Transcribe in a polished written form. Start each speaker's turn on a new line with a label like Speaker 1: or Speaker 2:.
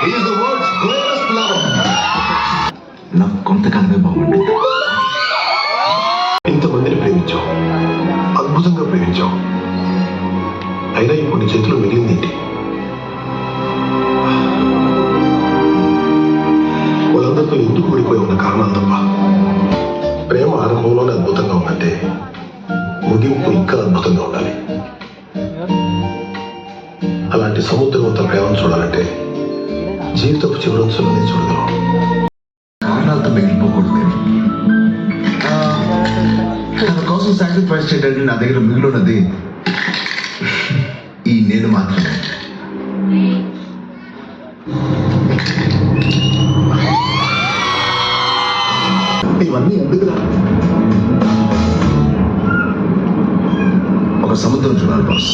Speaker 1: He is the world's greatest lover.
Speaker 2: నాకు కొంతకాలమే బాగుండేది.
Speaker 1: ఇంతమందిని ప్రేమించావు, అద్భుతంగా ప్రేమించావు, అయినా ఇప్పుడు నీ చేతిలో మిగిలింది ఏంటి? వాళ్ళందరితో ఎందుకు విడిపోయి ఉన్న కారణాలు తప్ప. ప్రేమ ఆరంభంలోనే అద్భుతంగా ఉందంటే ముగింపు ఇంకా అద్భుతంగా ఉండాలి. అలాంటి సముద్రవంత ప్రేమను చూడాలంటే జీవితపు చివరంచులని చూడగలం.
Speaker 2: కారణాలతో మిగిలిపోకూడదు. తన కోసం సాక్రిఫైస్ చేయడానికి నా దగ్గర మిగిలినది ఈ నేను మాత్రమే.
Speaker 1: ఇవన్నీ ఎందుకురా?
Speaker 2: ఒక సముద్రం చూడాలి బాస్.